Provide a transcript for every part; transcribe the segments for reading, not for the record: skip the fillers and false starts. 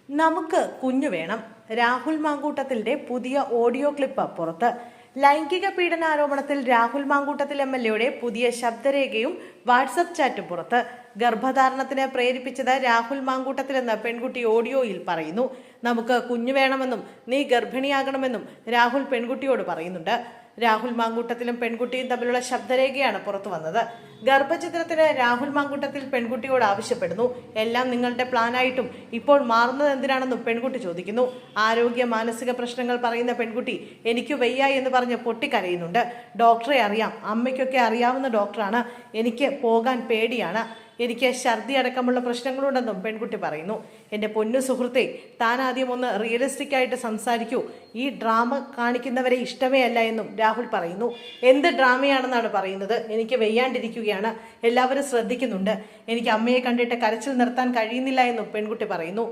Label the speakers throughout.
Speaker 1: നമുക്ക് കുഞ്ഞു വേണം. രാഹുൽ മാങ്കൂട്ടത്തിലിന്റെ പുതിയ ഓഡിയോ ക്ലിപ്പ് പുറത്ത്. ലൈംഗിക പീഡനാരോപണത്തിൽ രാഹുൽ മാങ്കൂട്ടത്തിൽ MLA പുതിയ ശബ്ദരേഖയും വാട്സപ്പ് ചാറ്റും പുറത്ത്. ഗർഭധാരണത്തിന് പ്രേരിപ്പിച്ചത് രാഹുൽ മാങ്കൂട്ടത്തിലെന്ന് പെൺകുട്ടി ഓഡിയോയിൽ പറയുന്നു. നമുക്ക് കുഞ്ഞു വേണമെന്നും നീ ഗർഭിണിയാകണമെന്നും രാഹുൽ പെൺകുട്ടിയോട് പറയുന്നുണ്ട്. രാഹുൽ മാങ്കൂട്ടത്തിലും പെൺകുട്ടിയും തമ്മിലുള്ള ശബ്ദരേഖയാണ് പുറത്തു വന്നത്. ഗർഭചിത്രത്തിന് രാഹുൽ മാങ്കൂട്ടത്തിൽ പെൺകുട്ടിയോട് ആവശ്യപ്പെടുന്നു. എല്ലാം നിങ്ങളുടെ പ്ലാനായിട്ടും ഇപ്പോൾ മാറുന്നത് എന്തിനാണെന്നും പെൺകുട്ടി ചോദിക്കുന്നു. ആരോഗ്യ മാനസിക പ്രശ്നങ്ങൾ പറയുന്ന പെൺകുട്ടി എനിക്ക് വയ്യ എന്ന് പറഞ്ഞ് പൊട്ടിക്കരയുന്നുണ്ട്. ഡോക്ടറെ അറിയാം, അമ്മയ്ക്കൊക്കെ അറിയാവുന്ന ഡോക്ടറാണ്. എനിക്ക് പോകാൻ പേടിയാണ്. എനിക്ക് ഛർദി അടക്കമുള്ള പ്രശ്നങ്ങളുണ്ടെന്നും പെൺകുട്ടി പറയുന്നു. എൻ്റെ പൊന്നു സുഹൃത്തെ, താൻ ആദ്യം ഒന്ന് റിയലിസ്റ്റിക് ആയിട്ട് സംസാരിക്കൂ. ഈ ഡ്രാമ കാണിക്കുന്നവരെ ഇഷ്ടമേ അല്ല എന്നും രാഹുൽ പറയുന്നു. എന്ത് ഡ്രാമയാണെന്നാണ് പറയുന്നത്? എനിക്ക് വെയ്യാണ്ടിരിക്കുകയാണ്, എല്ലാവരും ശ്രദ്ധിക്കുന്നുണ്ട്. എനിക്ക് അമ്മയെ കണ്ടിട്ട് കരച്ചിൽ നിർത്താൻ കഴിയുന്നില്ല എന്നും പെൺകുട്ടി പറയുന്നു.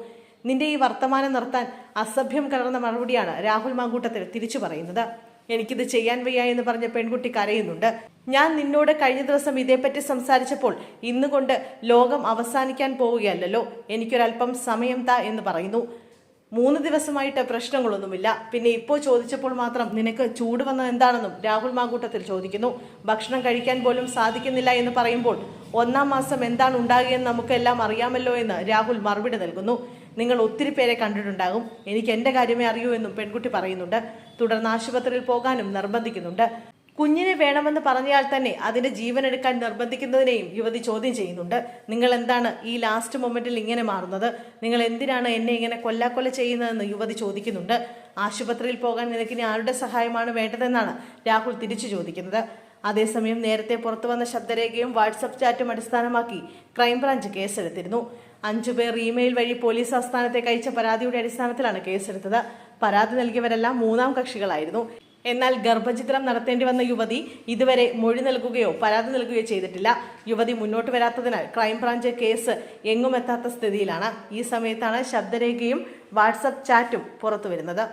Speaker 1: നിന്റെ ഈ വർത്തമാനം നിർത്താൻ അസഭ്യം കലർന്ന മറുപടിയാണ് രാഹുൽ മാങ്കൂട്ടത്തിൽ തിരിച്ചു പറയുന്നത്. എനിക്കിത് ചെയ്യാൻ വയ്യ എന്ന് പറഞ്ഞ പെൺകുട്ടി കരയുന്നുണ്ട്. ഞാൻ നിന്നോട് കഴിഞ്ഞ ദിവസം ഇതേപ്പറ്റി സംസാരിച്ചപ്പോൾ ഇന്നുകൊണ്ട് ലോകം അവസാനിക്കാൻ പോവുകയല്ലോ, എനിക്കൊരല്പം സമയം താ എന്ന് പറയുന്നു. 3 ദിവസമായിട്ട് പ്രശ്നങ്ങളൊന്നുമില്ല, പിന്നെ ഇപ്പോൾ ചോദിച്ചപ്പോൾ മാത്രം നിനക്ക് ചൂട് വന്നത് എന്താണെന്നും രാഹുൽ മാങ്കൂട്ടത്തിൽ ചോദിക്കുന്നു. ഭക്ഷണം കഴിക്കാൻ പോലും സാധിക്കുന്നില്ല എന്ന് പറയുമ്പോൾ 1-ാം മാസം എന്താണ് ഉണ്ടാകുകയെന്ന് നമുക്കെല്ലാം അറിയാമല്ലോ എന്ന് രാഹുൽ മറുപടി നൽകുന്നു. നിങ്ങൾ ഒത്തിരി പേരെ കണ്ടിട്ടുണ്ടാകും, എനിക്ക് എൻ്റെ കാര്യമേ അറിയൂ എന്നും പെൺകുട്ടി പറയുന്നുണ്ട്. തുടർന്ന് ആശുപത്രിയിൽ പോകാനും നിർബന്ധിക്കുന്നുണ്ട്. കുഞ്ഞിനെ വേണമെന്ന് പറഞ്ഞാൽ തന്നെ അതിന്റെ ജീവൻ എടുക്കാൻ നിർബന്ധിക്കുന്നതിനെയും യുവതി ചോദ്യം ചെയ്യുന്നുണ്ട്. നിങ്ങൾ എന്താണ് ഈ ലാസ്റ്റ് മൊമെന്റിൽ ഇങ്ങനെ മാറുന്നത്? നിങ്ങൾ എന്തിനാണ് എന്നെ ഇങ്ങനെ കൊല്ലാക്കൊല ചെയ്യുന്നതെന്ന് യുവതി ചോദിക്കുന്നുണ്ട്. ആശുപത്രിയിൽ പോകാൻ നിനക്കിനി ആരുടെ സഹായമാണ് വേണ്ടതെന്നാണ് രാഹുൽ തിരിച്ചു ചോദിക്കുന്നത്. അതേസമയം നേരത്തെ പുറത്തു വന്ന ശബ്ദരേഖയും വാട്സപ്പ് ചാറ്റും അടിസ്ഥാനമാക്കി ക്രൈംബ്രാഞ്ച് കേസെടുത്തിരുന്നു. 5 പേർ ഇമെയിൽ വഴി പോലീസ് ആസ്ഥാനത്തേക്ക് അയച്ച പരാതിയുടെ അടിസ്ഥാനത്തിലാണ് കേസെടുത്തത്. പരാതി നൽകിയവരെല്ലാം 3-ാം കക്ഷികളായിരുന്നു. എന്നാൽ ഗർഭചിത്രം നടത്തേണ്ടി വന്ന യുവതി ഇതുവരെ മൊഴി നൽകുകയോ പരാതി നൽകുകയോ ചെയ്തിട്ടില്ല. യുവതി മുന്നോട്ട് വരാത്തതിനാൽ ക്രൈംബ്രാഞ്ച് കേസ് എങ്ങുമെത്താത്ത സ്ഥിതിയിലാണ്. ഈ സമയത്താണ് ശബ്ദരേഖയും വാട്സപ്പ് ചാറ്റും പുറത്തുവരുന്നത്.